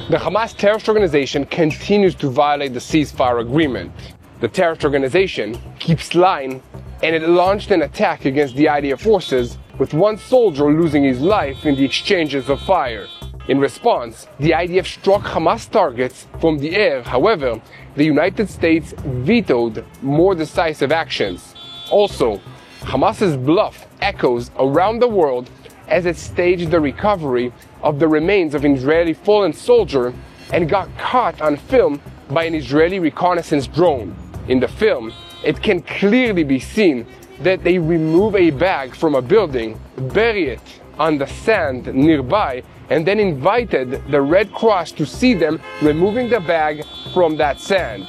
The Hamas terrorist organization continues to violate the ceasefire agreement. The terrorist organization keeps lying, and it launched an attack against the IDF forces, with one soldier losing his life in the exchanges of fire. In response, the IDF struck Hamas targets from the air. However, the United States vetoed more decisive actions. Also, Hamas's bluff echoes around the world as it staged the recovery of the remains of an Israeli fallen soldier and got caught on film by an Israeli reconnaissance drone. In the film, it can clearly be seen that they remove a bag from a building, bury it on the sand nearby, and then invited the Red Cross to see them removing the bag from that sand.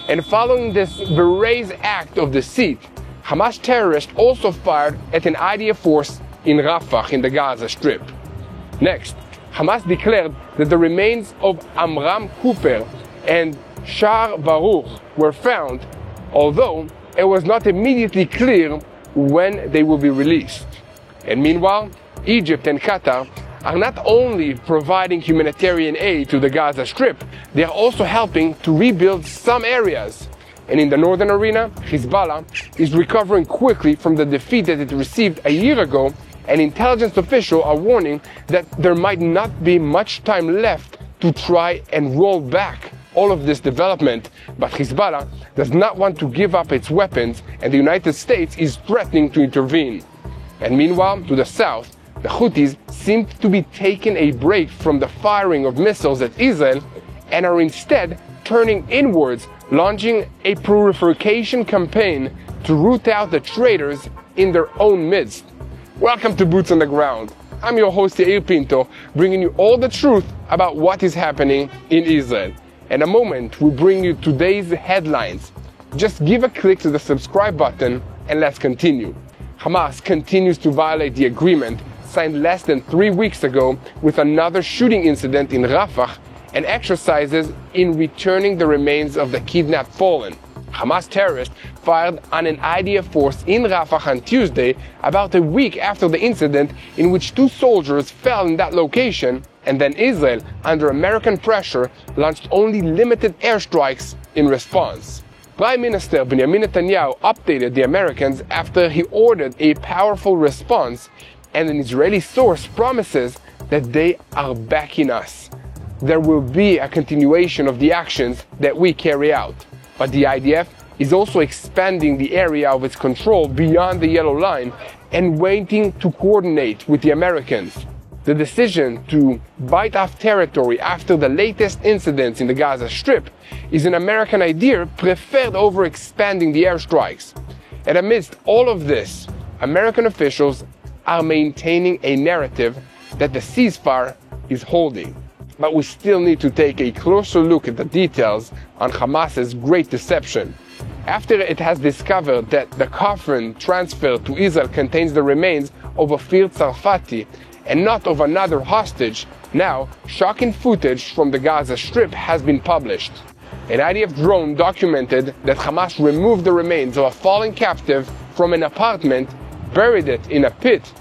And following this brazen act of deceit, Hamas terrorists also fired at an IDF force in Rafah in the Gaza Strip. Next, Hamas declared that the remains of Amram Cooper and Shar Baruch were found, although it was not immediately clear when they will be released. And meanwhile, Egypt and Qatar are not only providing humanitarian aid to the Gaza Strip, they are also helping to rebuild some areas. And in the northern arena, Hezbollah is recovering quickly from the defeat that it received a year ago, and intelligence officials are warning that there might not be much time left to try and roll back all of this development. But Hezbollah does not want to give up its weapons, and the United States is threatening to intervene. And meanwhile, to the south, the Houthis seem to be taking a break from the firing of missiles at Israel and are instead turning inwards, launching a purification campaign to root out the traitors in their own midst. Welcome to Boots on the Ground. I'm your host Yair Pinto, bringing you all the truth about what is happening in Israel. In a moment, we bring you today's headlines. Just give a click to the subscribe button and let's continue. Hamas continues to violate the agreement signed less than 3 weeks ago with another shooting incident in Rafah and exercises in returning the remains of the kidnapped fallen. Hamas terrorists fired on an IDF force in Rafah on Tuesday, about a week after the incident in which 2 soldiers fell in that location, and then Israel, under American pressure, launched only limited airstrikes in response. Prime Minister Benjamin Netanyahu updated the Americans after he ordered a powerful response, and an Israeli source promises that they are backing us. There will be a continuation of the actions that we carry out. But the IDF is also expanding the area of its control beyond the yellow line and waiting to coordinate with the Americans. The decision to bite off territory after the latest incidents in the Gaza Strip is an American idea preferred over expanding the airstrikes. And amidst all of this, American officials are maintaining a narrative that the ceasefire is holding. But we still need to take a closer look at the details on Hamas's great deception. After it has discovered that the coffin transferred to Israel contains the remains of a Ophir Tsarfati and not of another hostage, now shocking footage from the Gaza Strip has been published. An IDF drone documented that Hamas removed the remains of a fallen captive from an apartment, buried it in a pit,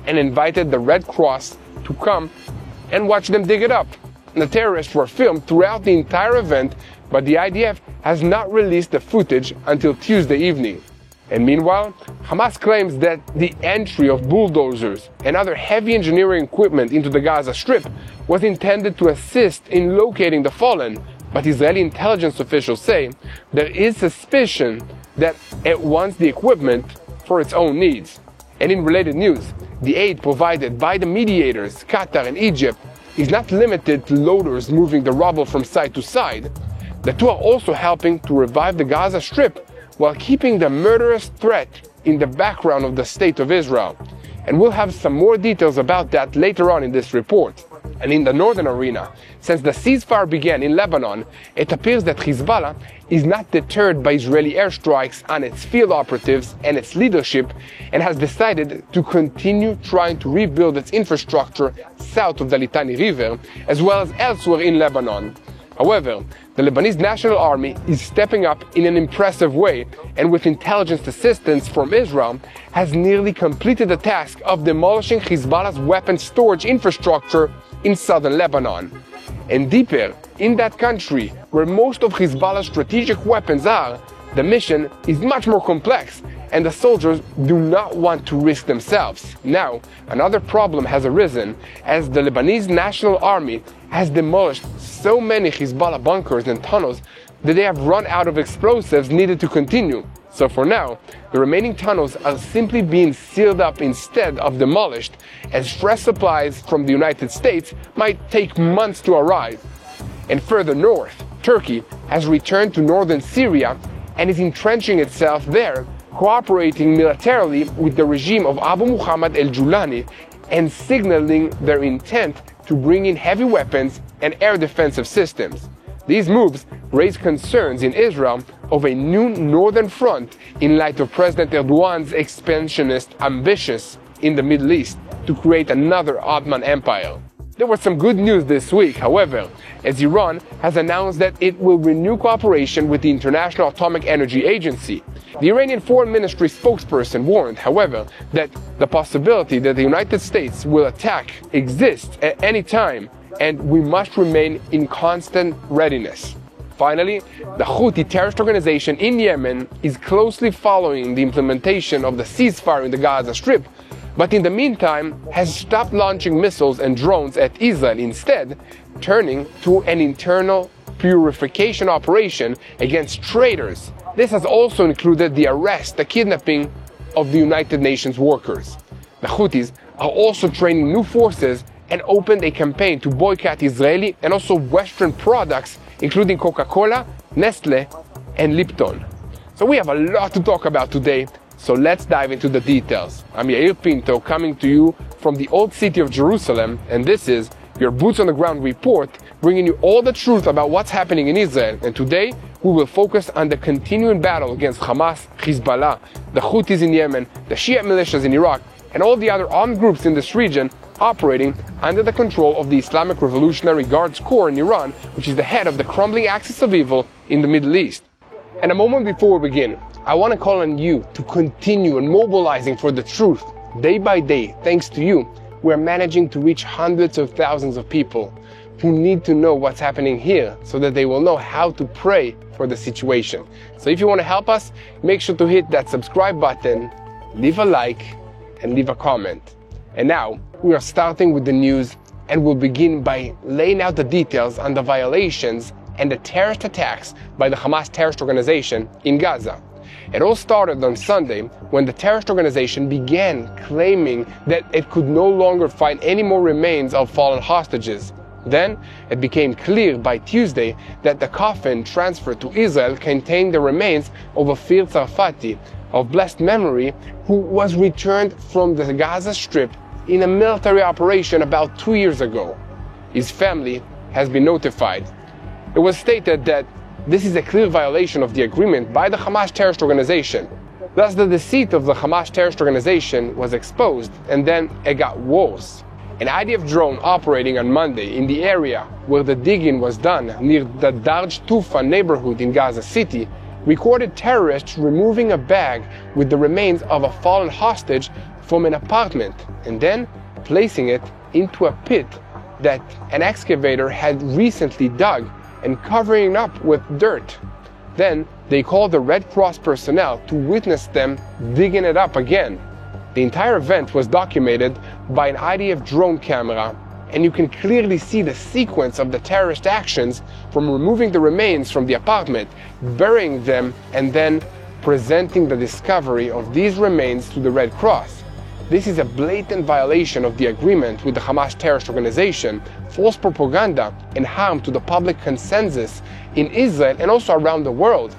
and invited the Red Cross to come and watch them dig it up. The terrorists were filmed throughout the entire event, but the IDF has not released the footage until Tuesday evening. And meanwhile, Hamas claims that the entry of bulldozers and other heavy engineering equipment into the Gaza Strip was intended to assist in locating the fallen, but Israeli intelligence officials say there is suspicion that it wants the equipment for its own needs. And in related news, the aid provided by the mediators, Qatar and Egypt, is not limited to loaders moving the rubble from side to side. The two are also helping to revive the Gaza Strip while keeping the murderous threat in the background of the state of Israel. And we'll have some more details about that later on in this report. And in the northern arena, since the ceasefire began in Lebanon, it appears that Hezbollah is not deterred by Israeli airstrikes on its field operatives and its leadership, and has decided to continue trying to rebuild its infrastructure south of the Litani River, as well as elsewhere in Lebanon. However, the Lebanese National Army is stepping up in an impressive way, and with intelligence assistance from Israel, has nearly completed the task of demolishing Hezbollah's weapons storage infrastructure in southern Lebanon. And deeper in that country, where most of Hezbollah's strategic weapons are, the mission is much more complex, and the soldiers do not want to risk themselves. Now, another problem has arisen as the Lebanese National Army has demolished so many Hezbollah bunkers and tunnels that they have run out of explosives needed to continue. So for now, the remaining tunnels are simply being sealed up instead of demolished, as fresh supplies from the United States might take months to arrive. And further north, Turkey has returned to northern Syria and is entrenching itself there, cooperating militarily with the regime of Abu Muhammad al-Julani and signaling their intent to bring in heavy weapons and air defensive systems. These moves raise concerns in Israel of a new northern front in light of President Erdogan's expansionist ambitions in the Middle East to create another Ottoman Empire. There was some good news this week, however, as Iran has announced that it will renew cooperation with the International Atomic Energy Agency. The Iranian Foreign Ministry spokesperson warned, however, that the possibility that the United States will attack exists at any time, and we must remain in constant readiness. Finally, the Houthi terrorist organization in Yemen is closely following the implementation of the ceasefire in the Gaza Strip, but in the meantime has stopped launching missiles and drones at Israel, instead turning to an internal purification operation against traitors. This has also included the arrest, the kidnapping of the United Nations workers. The Houthis are also training new forces and opened a campaign to boycott Israeli and also Western products, including Coca-Cola, Nestle, and Lipton. So we have a lot to talk about today, so let's dive into the details. I'm Yair Pinto, coming to you from the old city of Jerusalem, and this is your Boots on the Ground report, bringing you all the truth about what's happening in Israel. And today, we will focus on the continuing battle against Hamas, Hezbollah, the Houthis in Yemen, the Shia militias in Iraq, and all the other armed groups in this region operating under the control of the Islamic Revolutionary Guards Corps in Iran, which is the head of the crumbling axis of evil in the Middle East. And a moment before we begin, I want to call on you to continue and mobilizing for the truth. Day by day, thanks to you, we're managing to reach hundreds of thousands of people who need to know what's happening here so that they will know how to pray for the situation. So if you want to help us, make sure to hit that subscribe button, leave a like, and leave a comment. And now, we are starting with the news, and we'll begin by laying out the details on the violations and the terrorist attacks by the Hamas terrorist organization in Gaza. It all started on Sunday when the terrorist organization began claiming that it could no longer find any more remains of fallen hostages. Then, it became clear by Tuesday that the coffin transferred to Israel contained the remains of Ofir Tsarfati, of blessed memory, who was returned from the Gaza Strip in a military operation about 2 years ago. His family has been notified. It was stated that this is a clear violation of the agreement by the Hamas terrorist organization. Thus, the deceit of the Hamas terrorist organization was exposed, and then it got worse. An IDF drone operating on Monday in the area where the digging was done near the Darj Tufa neighborhood in Gaza City recorded terrorists removing a bag with the remains of a fallen hostage from an apartment and then placing it into a pit that an excavator had recently dug and covering it up with dirt. Then they called the Red Cross personnel to witness them digging it up again. The entire event was documented by an IDF drone camera, and you can clearly see the sequence of the terrorist actions from removing the remains from the apartment, burying them, and then presenting the discovery of these remains to the Red Cross. This is a blatant violation of the agreement with the Hamas terrorist organization, false propaganda, and harm to the public consensus in Israel and also around the world.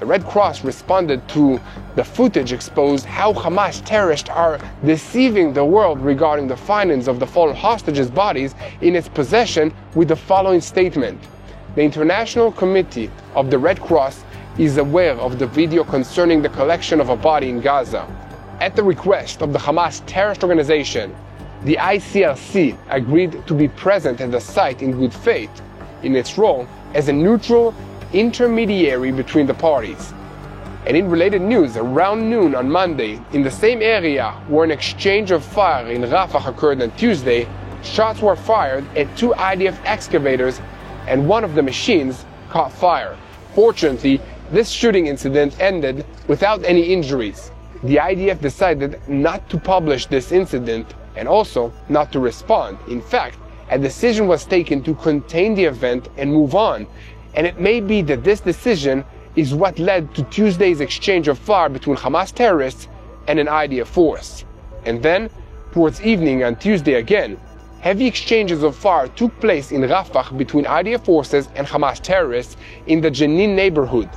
The Red Cross responded to the footage exposed how Hamas terrorists are deceiving the world regarding the findings of the fallen hostages' bodies in its possession with the following statement. The International Committee of the Red Cross is aware of the video concerning the collection of a body in Gaza. At the request of the Hamas terrorist organization, the ICRC agreed to be present at the site in good faith, in its role as a neutral intermediary between the parties. And in related news, around noon on Monday, in the same area where an exchange of fire in Rafah occurred on Tuesday, shots were fired at 2 IDF excavators and one of the machines caught fire. Fortunately, this shooting incident ended without any injuries. The IDF decided not to publish this incident and also not to respond. In fact, a decision was taken to contain the event and move on, and it may be that this decision is what led to Tuesday's exchange of fire between Hamas terrorists and an IDF force. And then, towards evening on Tuesday again, heavy exchanges of fire took place in Rafah between IDF forces and Hamas terrorists in the Jenin neighborhood.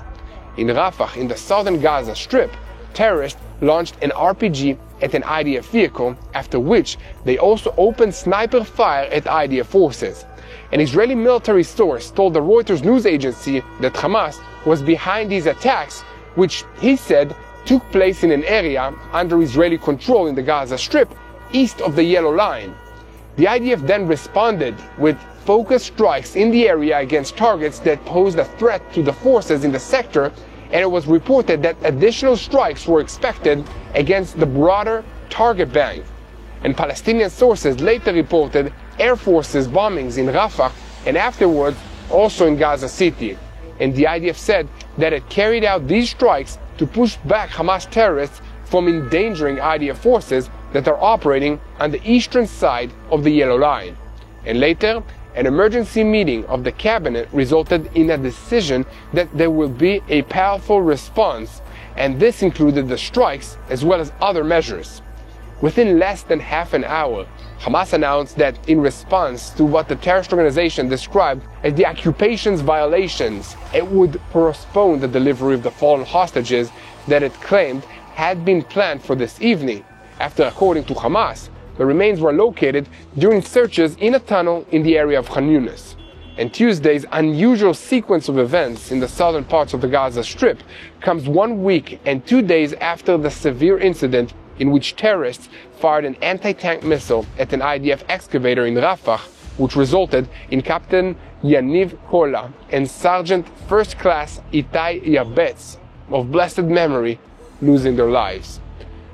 In Rafah, in the southern Gaza Strip, terrorists launched an RPG at an IDF vehicle, after which they also opened sniper fire at IDF forces. An Israeli military source told the Reuters news agency that Hamas was behind these attacks, which he said took place in an area under Israeli control in the Gaza Strip, east of the Yellow Line. The IDF then responded with focused strikes in the area against targets that posed a threat to the forces in the sector, and it was reported that additional strikes were expected against the broader target bank. And Palestinian sources later reported Air Force's bombings in Rafah and afterwards also in Gaza City. And the IDF said that it carried out these strikes to push back Hamas terrorists from endangering IDF forces that are operating on the eastern side of the Yellow Line. And later, an emergency meeting of the cabinet resulted in a decision that there will be a powerful response, and this included the strikes as well as other measures. Within less than half an hour, Hamas announced that in response to what the terrorist organization described as the occupation's violations, it would postpone the delivery of the fallen hostages that it claimed had been planned for this evening, after, according to Hamas, the remains were located during searches in a tunnel in the area of Khan Yunis. And Tuesday's unusual sequence of events in the southern parts of the Gaza Strip comes 1 week and 2 days after the severe incident in which terrorists fired an anti-tank missile at an IDF excavator in Rafah, which resulted in Captain Yaniv Kola and Sergeant First Class Itai Yabetz, of blessed memory, losing their lives.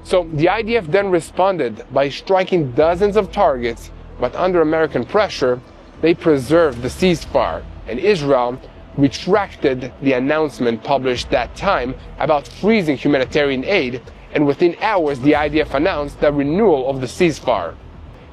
So the IDF then responded by striking dozens of targets, but under American pressure, they preserved the ceasefire, and Israel retracted the announcement published that time about freezing humanitarian aid, and within hours the IDF announced the renewal of the ceasefire.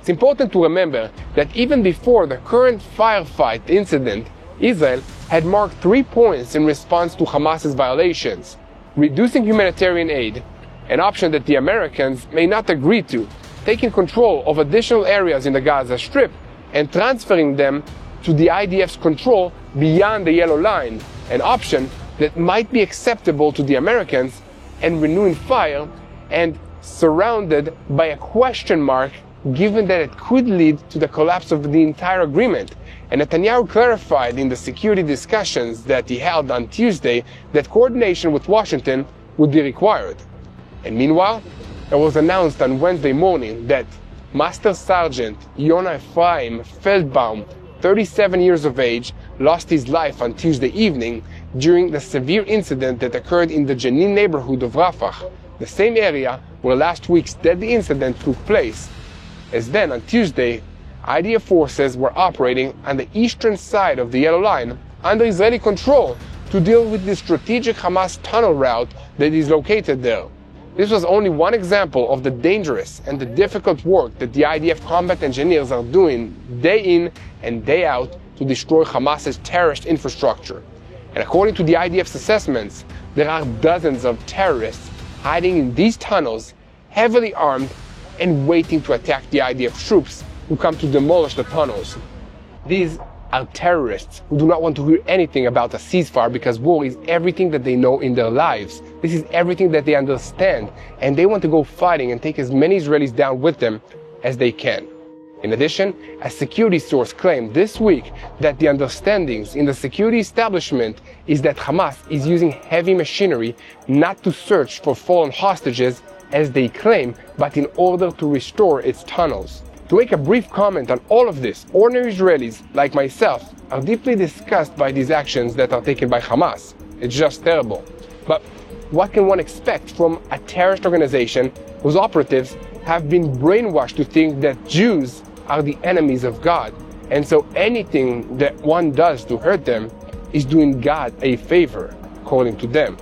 It's important to remember that even before the current firefight incident, Israel had marked 3 points in response to Hamas's violations: reducing humanitarian aid, an option that the Americans may not agree to, taking control of additional areas in the Gaza Strip, and transferring them to the IDF's control beyond the Yellow Line, an option that might be acceptable to the Americans, and renewing fire, and surrounded by a question mark given that it could lead to the collapse of the entire agreement. And Netanyahu clarified in the security discussions that he held on Tuesday that coordination with Washington would be required. And meanwhile, it was announced on Wednesday morning that Master Sergeant Yonah Ephraim Feldbaum, 37 years of age, lost his life on Tuesday evening during the severe incident that occurred in the Jenin neighborhood of Rafah, the same area where last week's deadly incident took place. As then, on Tuesday, IDF forces were operating on the eastern side of the Yellow Line under Israeli control to deal with the strategic Hamas tunnel route that is located there. This was only one example of the dangerous and the difficult work that the IDF combat engineers are doing day in and day out to destroy Hamas's terrorist infrastructure. And according to the IDF's assessments, there are dozens of terrorists hiding in these tunnels, heavily armed and waiting to attack the IDF troops who come to demolish the tunnels. These are terrorists who do not want to hear anything about a ceasefire because war is everything that they know in their lives. This is everything that they understand, and they want to go fighting and take as many Israelis down with them as they can. In addition, a security source claimed this week that the understandings in the security establishment is that Hamas is using heavy machinery not to search for fallen hostages as they claim, but in order to restore its tunnels. To make a brief comment on all of this, ordinary Israelis, like myself, are deeply disgusted by these actions that are taken by Hamas. It's just terrible. But what can one expect from a terrorist organization whose operatives have been brainwashed to think that Jews are the enemies of God, and so anything that one does to hurt them is doing God a favor, according to them.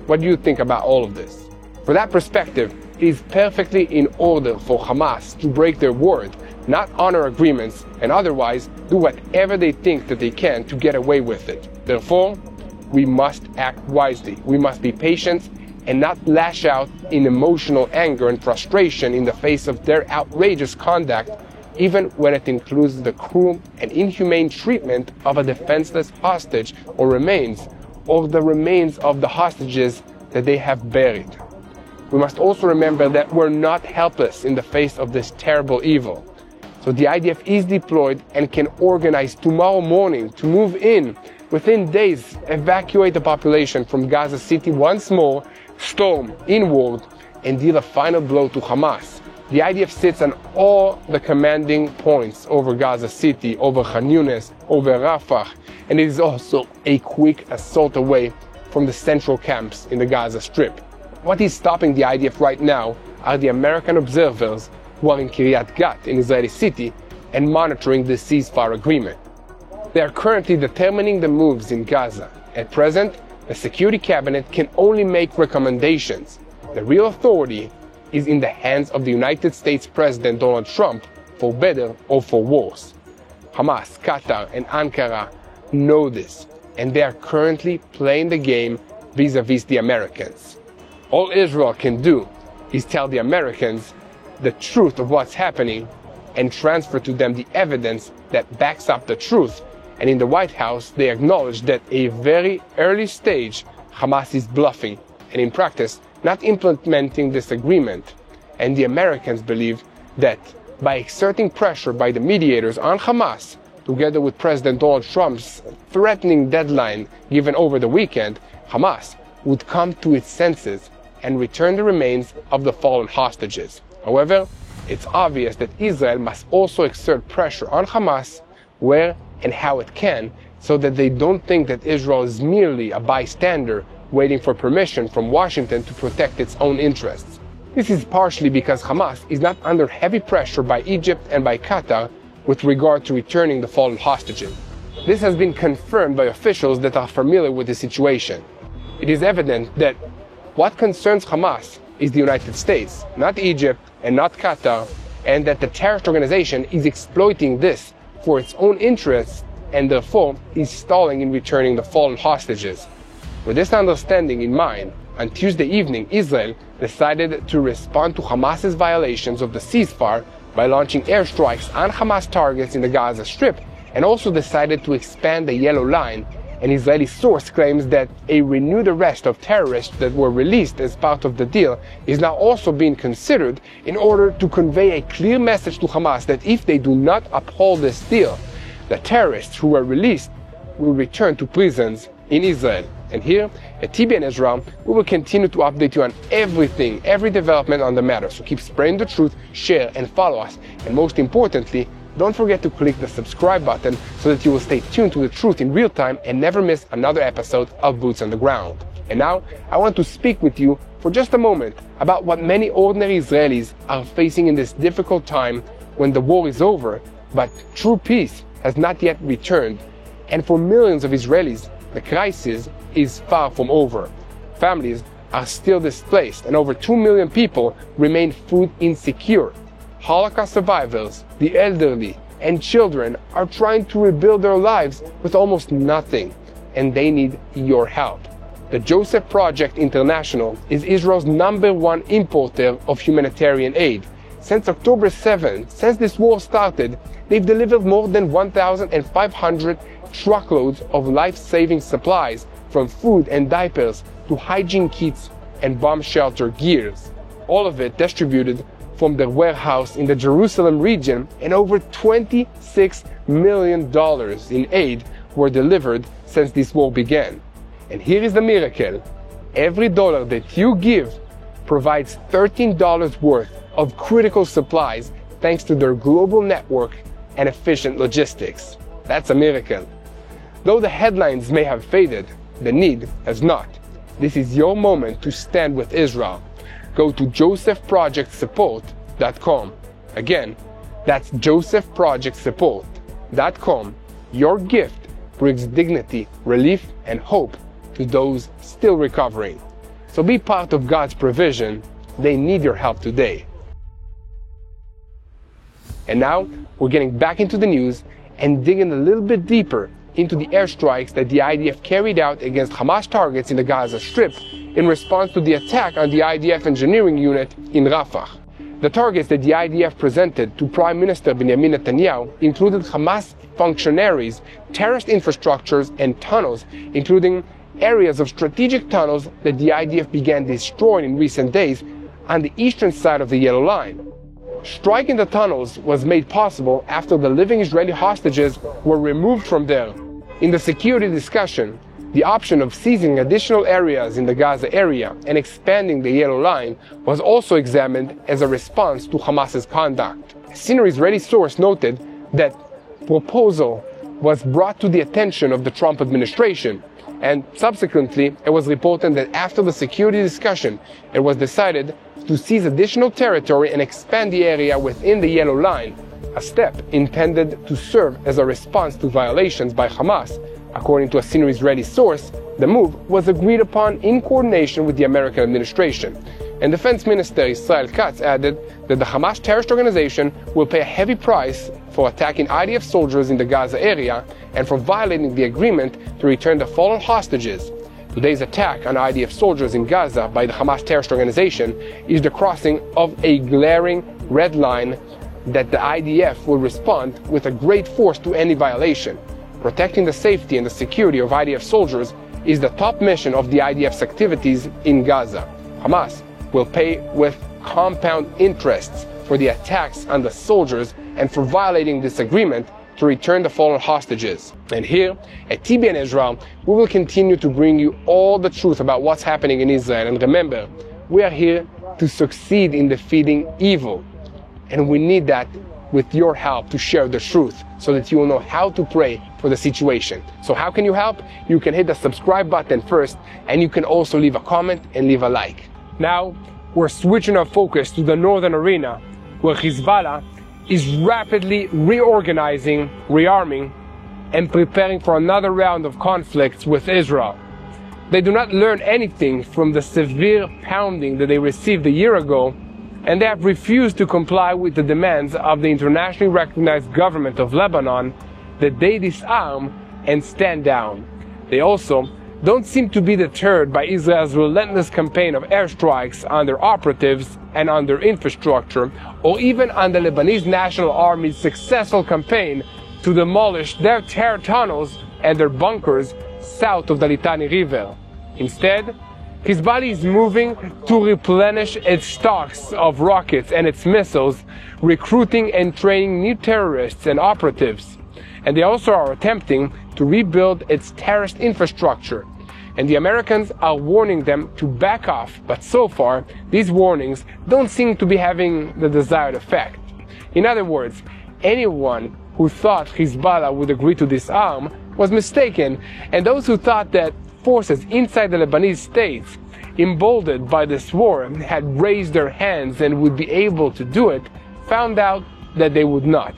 What do you think about all of this? For that perspective, it is perfectly in order for Hamas to break their word, not honor agreements, and otherwise do whatever they think that they can to get away with it. Therefore, we must act wisely. We must be patient and not lash out in emotional anger and frustration in the face of their outrageous conduct, even when it includes the cruel and inhumane treatment of a defenseless hostage or the remains of the hostages that they have buried. We must also remember that we're not helpless in the face of this terrible evil. So the IDF is deployed and can organize tomorrow morning to move in, within days, evacuate the population from Gaza City once more, storm inward, and deal a final blow to Hamas. The IDF sits on all the commanding points over Gaza City, over Khan Yunis, over Rafah, and it is also a quick assault away from the central camps in the Gaza Strip. What is stopping the IDF right now are the American observers who are in Kiryat Gat, in Israeli city, and monitoring the ceasefire agreement. They are currently determining the moves in Gaza. At present, the Security Cabinet can only make recommendations. The real authority is in the hands of the United States President Donald Trump, for better or for worse. Hamas, Qatar, and Ankara know this, and they are currently playing the game vis-a-vis the Americans. All Israel can do is tell the Americans the truth of what's happening and transfer to them the evidence that backs up the truth. And in the White House, they acknowledge that at a very early stage, Hamas is bluffing and in practice not implementing this agreement. And the Americans believe that by exerting pressure by the mediators on Hamas, together with President Donald Trump's threatening deadline given over the weekend, Hamas would come to its senses and return the remains of the fallen hostages. However, it's obvious that Israel must also exert pressure on Hamas where and how it can, so that they don't think that Israel is merely a bystander waiting for permission from Washington to protect its own interests. This is partially because Hamas is not under heavy pressure by Egypt and by Qatar with regard to returning the fallen hostages. This has been confirmed by officials that are familiar with the situation. It is evident that what concerns Hamas is the United States, not Egypt and not Qatar, and that the terrorist organization is exploiting this for its own interests and therefore is stalling in returning the fallen hostages. With this understanding in mind, on Tuesday evening, Israel decided to respond to Hamas's violations of the ceasefire by launching airstrikes on Hamas targets in the Gaza Strip, and also decided to expand the Yellow Line. An Israeli source claims that a renewed arrest of terrorists that were released as part of the deal is now also being considered in order to convey a clear message to Hamas that if they do not uphold this deal, the terrorists who were released will return to prisons in Israel. And here at TBN Israel, we will continue to update you on everything, every development on the matter. So keep spreading the truth, share and follow us. And most importantly, don't forget to click the subscribe button so that you will stay tuned to the truth in real time and never miss another episode of Boots on the Ground. And now, I want to speak with you for just a moment about what many ordinary Israelis are facing in this difficult time when the war is over, but true peace has not yet returned. And for millions of Israelis, the crisis is far from over. Families are still displaced, and over 2 million people remain food insecure. Holocaust survivors, the elderly, and children are trying to rebuild their lives with almost nothing, and they need your help. The Joseph Project International is Israel's #1 importer of humanitarian aid. Since October 7th, since this war started, they've delivered more than 1,500 truckloads of life-saving supplies, from food and diapers to hygiene kits and bomb shelter gears. All of it distributed from their warehouse in the Jerusalem region, and over $26 million in aid were delivered since this war began. And here is the miracle. Every dollar that you give provides $13 worth of critical supplies thanks to their global network and efficient logistics. That's a miracle. Though the headlines may have faded, the need has not. This is your moment to stand with Israel. Go to josephprojectsupport.com. Again, That's josephprojectsupport.com. Your gift brings dignity, relief, and hope to those still recovering. So be part of God's provision. They need your help today. And now we're getting back into the news and digging a little bit deeper into the airstrikes that the IDF carried out against Hamas targets in the Gaza Strip in response to the attack on the IDF engineering unit in Rafah. The targets that the IDF presented to Prime Minister Benjamin Netanyahu included Hamas functionaries, terrorist infrastructures, and tunnels, including areas of strategic tunnels that the IDF began destroying in recent days on the eastern side of the Yellow Line. Striking the tunnels was made possible after the living Israeli hostages were removed from there. In the security discussion, the option of seizing additional areas in the Gaza area and expanding the Yellow Line was also examined as a response to Hamas's conduct. A senior Israeli source noted that proposal was brought to the attention of the Trump administration, and subsequently it was reported that after the security discussion, it was decided to seize additional territory and expand the area within the Yellow Line, a step intended to serve as a response to violations by Hamas. According to a senior Israeli source, the move was agreed upon in coordination with the American administration. And Defense Minister Israel Katz added that the Hamas terrorist organization will pay a heavy price for attacking IDF soldiers in the Gaza area and for violating the agreement to return the fallen hostages. Today's attack on IDF soldiers in Gaza by the Hamas terrorist organization is the crossing of a glaring red line that the IDF will respond with a great force to any violation. Protecting the safety and the security of IDF soldiers is the top mission of the IDF's activities in Gaza. Hamas will pay with compound interests for the attacks on the soldiers and for violating this agreement to return the fallen hostages. And here at TBN Israel, we will continue to bring you all the truth about what's happening in Israel. And remember, we are here to succeed in defeating evil. And we need that with your help to share the truth so that you will know how to pray for the situation. So how can you help? You can hit the subscribe button first, and you can also leave a comment and leave a like. Now, we're switching our focus to the northern arena, where Hezbollah is rapidly reorganizing, rearming, and preparing for another round of conflicts with Israel. They do not learn anything from the severe pounding that they received a year ago, and they have refused to comply with the demands of the internationally recognized government of Lebanon that they disarm and stand down. They also don't seem to be deterred by Israel's relentless campaign of airstrikes on their operatives and on their infrastructure, or even on the Lebanese National Army's successful campaign to demolish their terror tunnels and their bunkers south of the Litani River. Instead, Hezbollah is moving to replenish its stocks of rockets and its missiles, recruiting and training new terrorists and operatives. And they also are attempting to rebuild its terrorist infrastructure. And the Americans are warning them to back off, but so far, these warnings don't seem to be having the desired effect. In other words, anyone who thought Hezbollah would agree to disarm was mistaken, and those who thought that forces inside the Lebanese states, emboldened by this war, had raised their hands and would be able to do it, found out that they would not.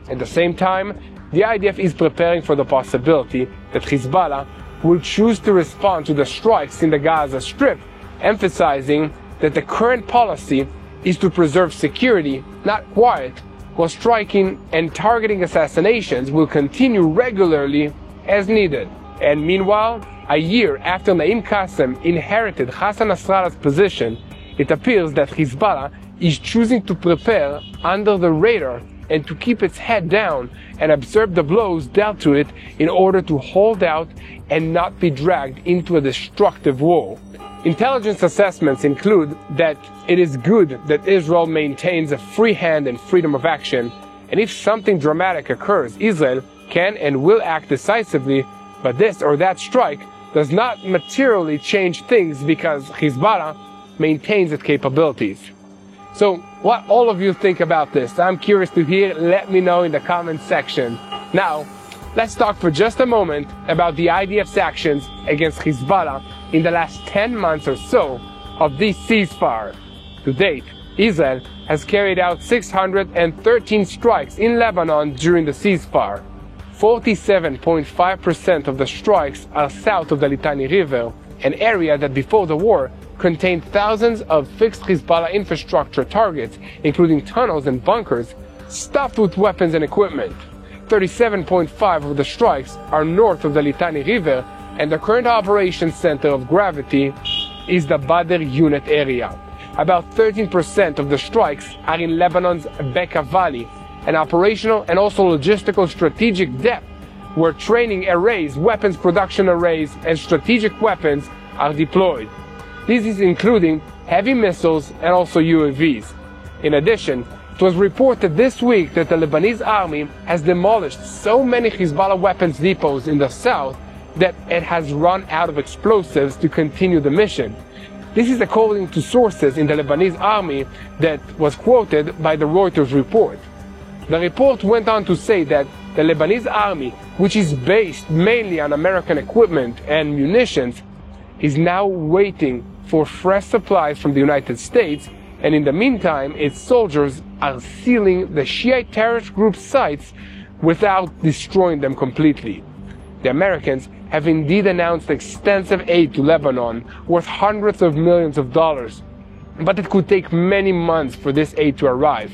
At the same time, the IDF is preparing for the possibility that Hezbollah will choose to respond to the strikes in the Gaza Strip, emphasizing that the current policy is to preserve security, not quiet, while striking and targeting assassinations will continue regularly as needed. And meanwhile, a year after Naim Qassem inherited Hassan Nasrallah's position, it appears that Hezbollah is choosing to prepare under the radar and to keep its head down and absorb the blows dealt to it in order to hold out and not be dragged into a destructive war. Intelligence assessments include that it is good that Israel maintains a free hand and freedom of action, and if something dramatic occurs, Israel can and will act decisively, but this or that strike does not materially change things because Hezbollah maintains its capabilities. So, what all of you think about this? I'm curious to hear. Let me know in the comments section. Now, let's talk for just a moment about the IDF's actions against Hezbollah in the last 10 months or so of this ceasefire. To date, Israel has carried out 613 strikes in Lebanon during the ceasefire. 47.5% of the strikes are south of the Litani River, an area that before the war contained thousands of fixed Hezbollah infrastructure targets, including tunnels and bunkers, stuffed with weapons and equipment. 37.5% of the strikes are north of the Litani River, and the current operations center of gravity is the Badr unit area. About 13% of the strikes are in Lebanon's Bekaa Valley, an operational and also logistical strategic depth where training arrays, weapons production arrays, and strategic weapons are deployed. This is including heavy missiles and also UAVs. In addition, it was reported this week that the Lebanese army has demolished so many Hezbollah weapons depots in the south that it has run out of explosives to continue the mission. This is according to sources in the Lebanese army that was quoted by the Reuters report. The report went on to say that the Lebanese army, which is based mainly on American equipment and munitions, is now waiting for fresh supplies from the United States, and in the meantime, its soldiers are sealing the Shiite terrorist group sites without destroying them completely. The Americans have indeed announced extensive aid to Lebanon worth hundreds of millions of dollars, but it could take many months for this aid to arrive.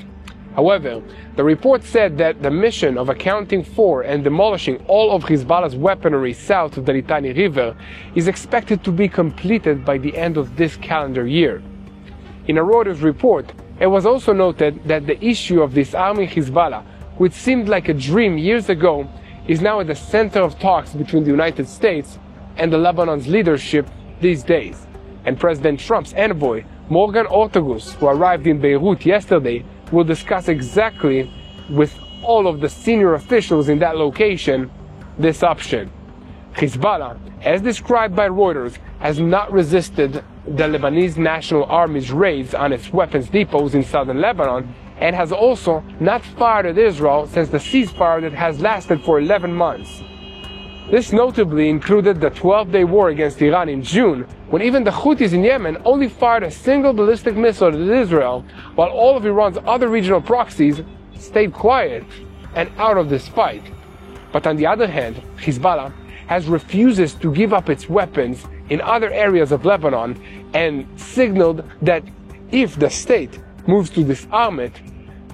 However, the report said that the mission of accounting for and demolishing all of Hezbollah's weaponry south of the Litani River is expected to be completed by the end of this calendar year. In a Reuters report, it was also noted that the issue of disarming Hezbollah, which seemed like a dream years ago, is now at the center of talks between the United States and the Lebanon's leadership these days. And President Trump's envoy, Morgan Ortagus, who arrived in Beirut yesterday, will discuss exactly with all of the senior officials in that location this option. Hezbollah, as described by Reuters, has not resisted the Lebanese National Army's raids on its weapons depots in southern Lebanon, and has also not fired at Israel since the ceasefire that has lasted for 11 months. This notably included the 12-day war against Iran in June, when even the Houthis in Yemen only fired a single ballistic missile at Israel, while all of Iran's other regional proxies stayed quiet and out of this fight. But on the other hand, Hezbollah has refused to give up its weapons in other areas of Lebanon and signaled that if the state moves to disarm it,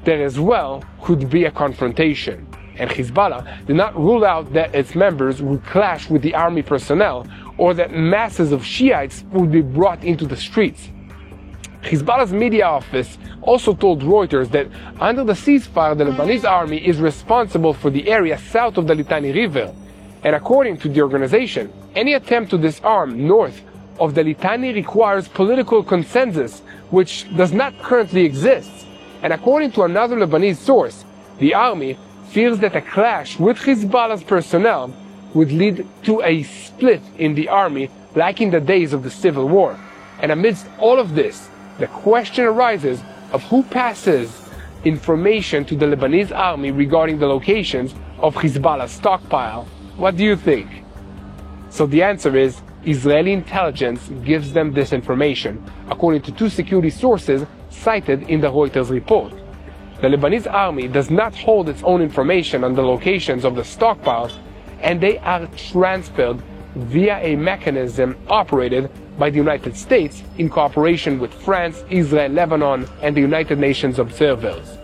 there as well could be a confrontation. And Hezbollah did not rule out that its members would clash with the army personnel or that masses of Shiites would be brought into the streets. Hezbollah's media office also told Reuters that under the ceasefire, the Lebanese army is responsible for the area south of the Litani River. And according to the organization, any attempt to disarm north of the Litani requires political consensus, which does not currently exist. And according to another Lebanese source, the army fears that a clash with Hezbollah's personnel would lead to a split in the army like in the days of the civil war. And amidst all of this, the question arises of who passes information to the Lebanese army regarding the locations of Hezbollah's stockpile. What do you think? So the answer is Israeli intelligence gives them this information, according to two security sources cited in the Reuters report. The Lebanese army does not hold its own information on the locations of the stockpiles, and they are transferred via a mechanism operated by the United States in cooperation with France, Israel, Lebanon, and the United Nations observers.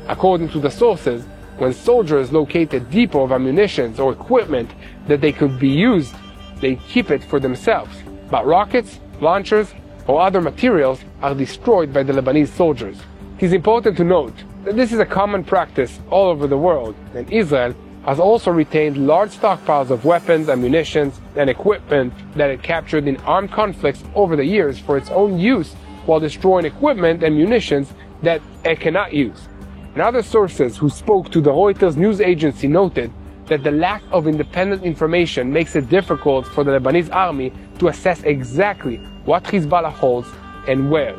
According to the sources, when soldiers locate a depot of ammunition or equipment that they could be used, they keep it for themselves. But rockets, launchers, or other materials are destroyed by the Lebanese soldiers. It is important to note that this is a common practice all over the world, and Israel has also retained large stockpiles of weapons, ammunition, and equipment that it captured in armed conflicts over the years for its own use, while destroying equipment and munitions that it cannot use. And other sources who spoke to the Reuters news agency noted that the lack of independent information makes it difficult for the Lebanese army to assess exactly what Hezbollah holds and where.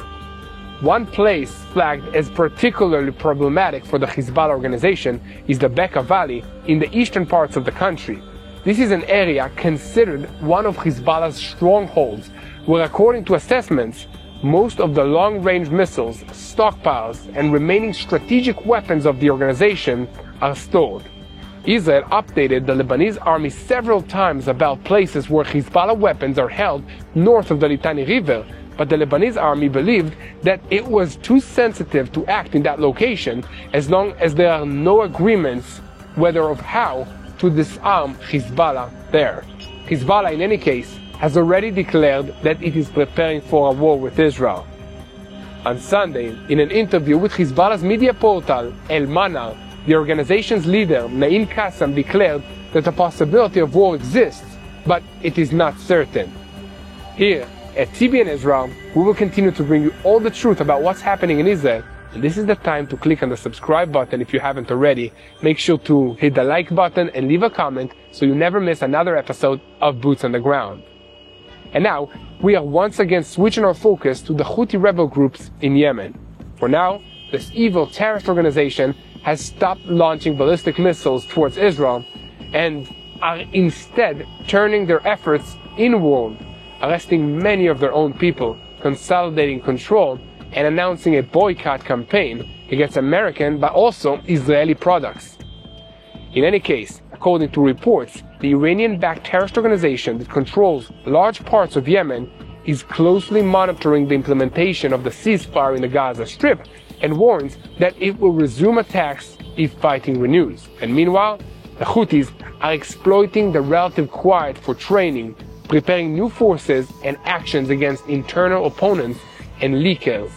One place flagged as particularly problematic for the Hezbollah organization is the Bekaa Valley in the eastern parts of the country. This is an area considered one of Hezbollah's strongholds, where according to assessments, most of the long-range missiles, stockpiles, and remaining strategic weapons of the organization are stored. Israel updated the Lebanese army several times about places where Hezbollah weapons are held north of the Litani River, but the Lebanese army believed that it was too sensitive to act in that location as long as there are no agreements whether of how to disarm Hezbollah there. Hezbollah, in any case, has already declared that it is preparing for a war with Israel. On Sunday, in an interview with Hezbollah's media portal, El Manar, the organization's leader, Naim Qassem, declared that the possibility of war exists, but it is not certain. Here, at TBN Israel, we will continue to bring you all the truth about what's happening in Israel, and this is the time to click on the subscribe button if you haven't already. Make sure to hit the like button and leave a comment so you never miss another episode of Boots on the Ground. And now, we are once again switching our focus to the Houthi rebel groups in Yemen. For now, this evil terrorist organization has stopped launching ballistic missiles towards Israel and are instead turning their efforts inward, arresting many of their own people, consolidating control, and announcing a boycott campaign against American but also Israeli products. In any case, according to reports, the Iranian-backed terrorist organization that controls large parts of Yemen is closely monitoring the implementation of the ceasefire in the Gaza Strip and warns that it will resume attacks if fighting renews. And meanwhile, the Houthis are exploiting the relative quiet for training, preparing new forces and actions against internal opponents and leakers.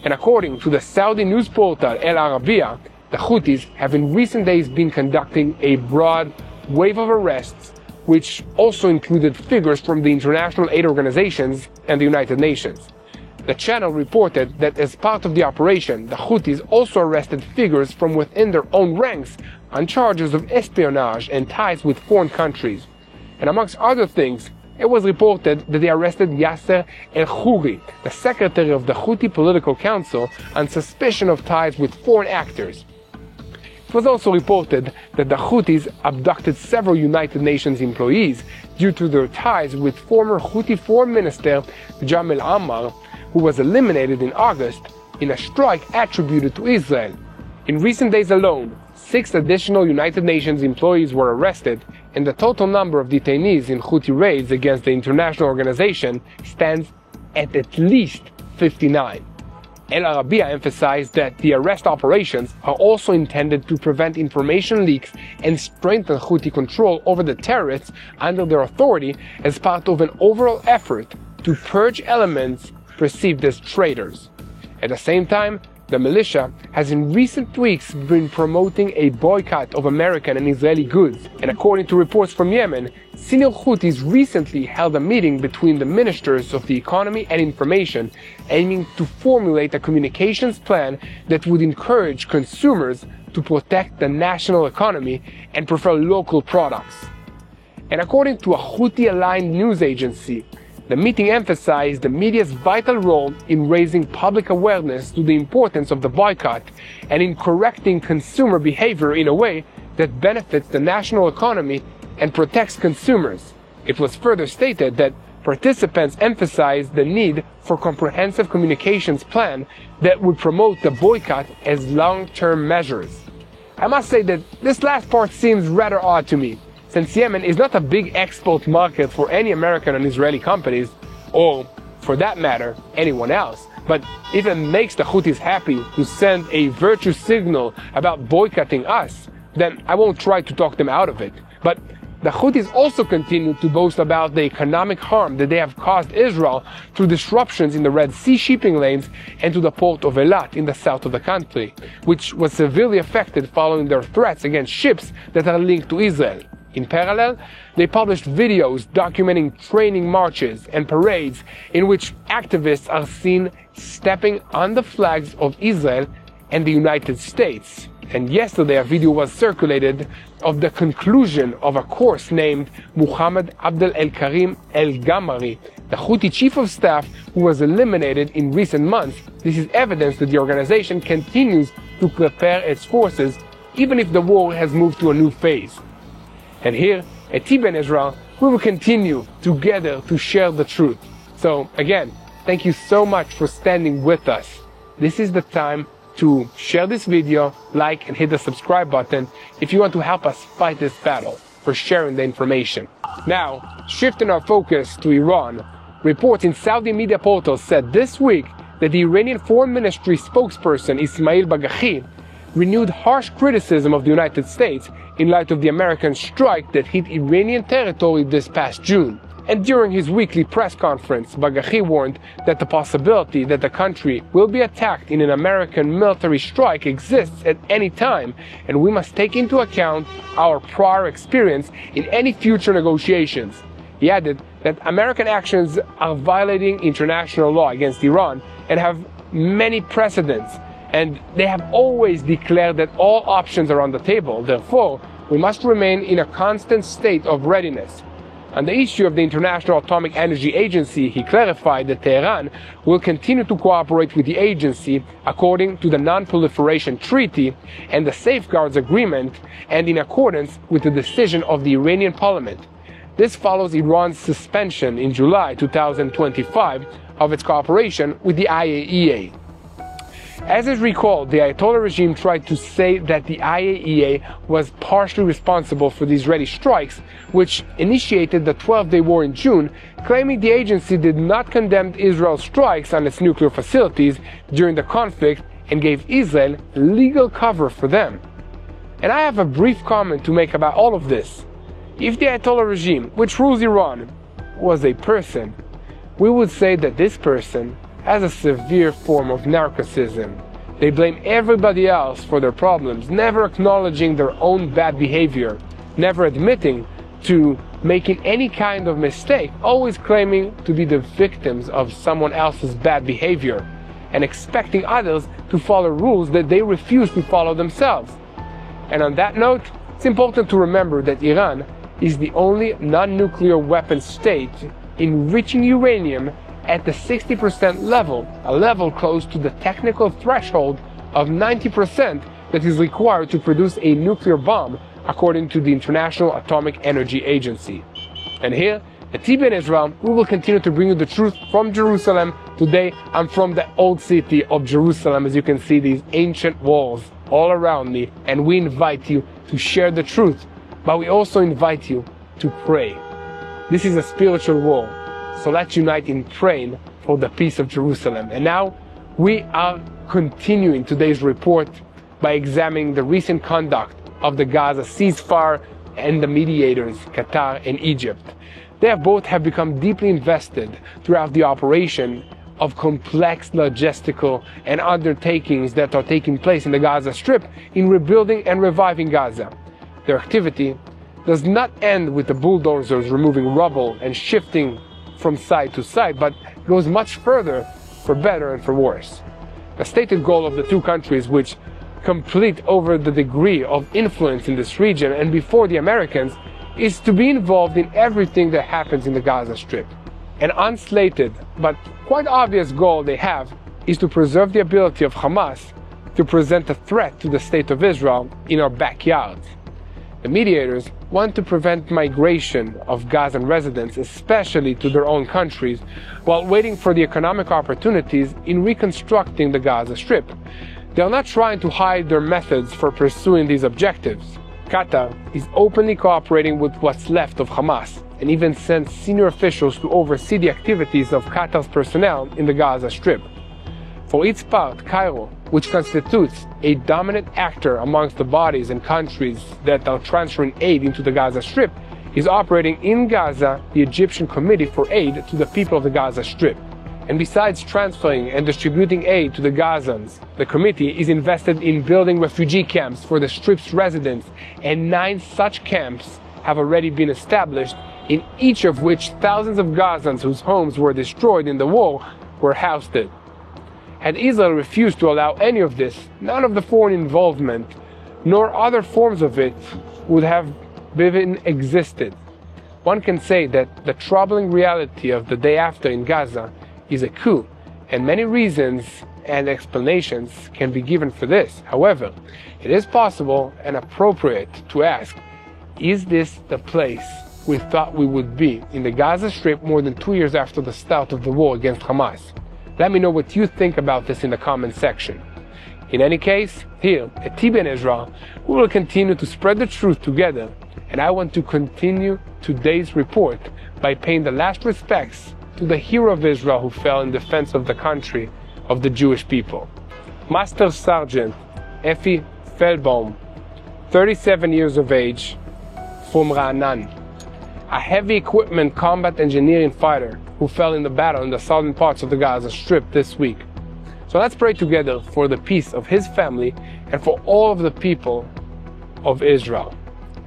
And according to the Saudi news portal El Arabiya, the Houthis have in recent days been conducting a broad wave of arrests, which also included figures from the international aid organizations and the United Nations. The channel reported that as part of the operation, the Houthis also arrested figures from within their own ranks on charges of espionage and ties with foreign countries. And amongst other things, it was reported that they arrested Yasser El-Khoury, the secretary of the Houthi Political Council, on suspicion of ties with foreign actors. It was also reported that the Houthis abducted several United Nations employees due to their ties with former Houthi Foreign Minister Jamel Ammar, who was eliminated in August in a strike attributed to Israel. In recent days alone, 6 additional United Nations employees were arrested, and the total number of detainees in Houthi raids against the international organization stands at least 59. El Arabiya emphasized that the arrest operations are also intended to prevent information leaks and strengthen Houthi control over the terrorists under their authority as part of an overall effort to purge elements perceived as traitors. At the same time, the militia has in recent weeks been promoting a boycott of American and Israeli goods, and according to reports from Yemen, senior Houthis recently held a meeting between the ministers of the economy and information, aiming to formulate a communications plan that would encourage consumers to protect the national economy and prefer local products. And according to a Houthi-aligned news agency, the meeting emphasized the media's vital role in raising public awareness to the importance of the boycott and in correcting consumer behavior in a way that benefits the national economy and protects consumers. It was further stated that participants emphasized the need for a comprehensive communications plan that would promote the boycott as long-term measures. I must say that this last part seems rather odd to me, since Yemen is not a big export market for any American and Israeli companies, or, for that matter, anyone else. But if it makes the Houthis happy to send a virtue signal about boycotting us, then I won't try to talk them out of it. But the Houthis also continue to boast about the economic harm that they have caused Israel through disruptions in the Red Sea shipping lanes and to the port of Eilat in the south of the country, which was severely affected following their threats against ships that are linked to Israel. In parallel, they published videos documenting training marches and parades in which activists are seen stepping on the flags of Israel and the United States. And yesterday a video was circulated of the conclusion of a course named Muhammad Abdel El-Karim El-Gamari, the Houthi chief of staff who was eliminated in recent months. This is evidence that the organization continues to prepare its forces even if the war has moved to a new phase. And here, at TBN Israel, we will continue together to share the truth. So, again, thank you so much for standing with us. This is the time to share this video, like and hit the subscribe button if you want to help us fight this battle, for sharing the information. Now, shifting our focus to Iran, reports in Saudi media portals said this week that the Iranian Foreign Ministry spokesperson Ismail Baghaei renewed harsh criticism of the United States in light of the American strike that hit Iranian territory this past June. And during his weekly press conference, Baghaei warned that the possibility that the country will be attacked in an American military strike exists at any time, and we must take into account our prior experience in any future negotiations. He added that American actions are violating international law against Iran and have many precedents, and they have always declared that all options are on the table. Therefore, we must remain in a constant state of readiness. On the issue of the International Atomic Energy Agency, he clarified that Tehran will continue to cooperate with the agency according to the Non-Proliferation Treaty and the Safeguards Agreement, and in accordance with the decision of the Iranian Parliament. This follows Iran's suspension in July 2025 of its cooperation with the IAEA. As is recalled, the Ayatollah regime tried to say that the IAEA was partially responsible for the Israeli strikes, which initiated the 12-day war in June, claiming the agency did not condemn Israel's strikes on its nuclear facilities during the conflict and gave Israel legal cover for them. And I have a brief comment to make about all of this. If the Ayatollah regime, which rules Iran, was a person, we would say that this person has a severe form of narcissism. They blame everybody else for their problems, never acknowledging their own bad behavior, never admitting to making any kind of mistake, always claiming to be the victims of someone else's bad behavior, and expecting others to follow rules that they refuse to follow themselves. And on that note, it's important to remember that Iran is the only non-nuclear weapon state enriching uranium at the 60% level, a level close to the technical threshold of 90% that is required to produce a nuclear bomb, according to the International Atomic Energy Agency. And here, at TBN Israel, we will continue to bring you the truth from Jerusalem. Today, I'm from the old city of Jerusalem. As you can see, these ancient walls all around me, and we invite you to share the truth, but we also invite you to pray. This is a spiritual war. So let's unite in praying for the peace of Jerusalem. And now we are continuing today's report by examining the recent conduct of the Gaza ceasefire and the mediators, Qatar and Egypt. They both have become deeply invested throughout the operation of complex logistical and undertakings that are taking place in the Gaza Strip in rebuilding and reviving Gaza. Their activity does not end with the bulldozers removing rubble and shifting from side to side, but goes much further, for better and for worse. The stated goal of the two countries, which compete over the degree of influence in this region and before the Americans, is to be involved in everything that happens in the Gaza Strip. An unslated but quite obvious goal they have is to preserve the ability of Hamas to present a threat to the state of Israel in our backyard. The mediators want to prevent migration of Gazan residents, especially to their own countries, while waiting for the economic opportunities in reconstructing the Gaza Strip. They are not trying to hide their methods for pursuing these objectives. Qatar is openly cooperating with what's left of Hamas, and even sends senior officials to oversee the activities of Qatar's personnel in the Gaza Strip. For its part, Cairo, which constitutes a dominant actor amongst the bodies and countries that are transferring aid into the Gaza Strip, is operating in Gaza the Egyptian Committee for Aid to the People of the Gaza Strip. And besides transferring and distributing aid to the Gazans, the committee is invested in building refugee camps for the Strip's residents, and 9 such camps have already been established, in each of which thousands of Gazans whose homes were destroyed in the war were housed. Had Israel refused to allow any of this, none of the foreign involvement, nor other forms of it, would have even existed. One can say that the troubling reality of the day after in Gaza is a coup, and many reasons and explanations can be given for this. However, it is possible and appropriate to ask, is this the place we thought we would be in the Gaza Strip more than 2 years after the start of the war against Hamas. Let me know what you think about this in the comment section. In any case, here at TBN Israel, we will continue to spread the truth together, and I want to continue today's report by paying the last respects to the hero of Israel who fell in defense of the country, of the Jewish people. Master Sergeant Effie Feldbaum, 37 years of age, from Ra'anan, a heavy equipment combat engineering fighter who fell in the battle in the southern parts of the Gaza Strip this week. So let's pray together for the peace of his family and for all of the people of Israel.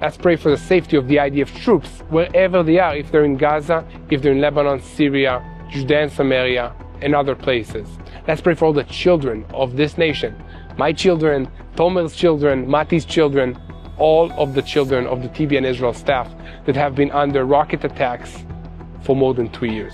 Let's pray for the safety of the IDF troops wherever they are, if they're in Gaza, if they're in Lebanon, Syria, Judea and Samaria, and other places. Let's pray for all the children of this nation. My children, Tomer's children, Mati's children, all of the children of the TBN Israel staff that have been under rocket attacks for more than 2 years.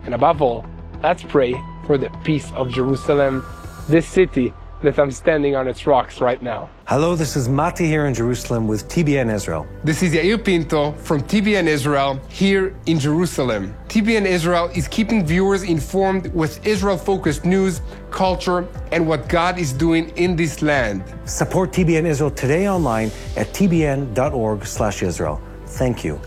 And above all, let's pray for the peace of Jerusalem, this city that I'm standing on its rocks right now. Hello, this is Mati here in Jerusalem with TBN Israel. This is Yair Pinto from TBN Israel here in Jerusalem. TBN Israel is keeping viewers informed with Israel-focused news, culture, and what God is doing in this land. Support TBN Israel today online at tbn.org/Israel. Thank you.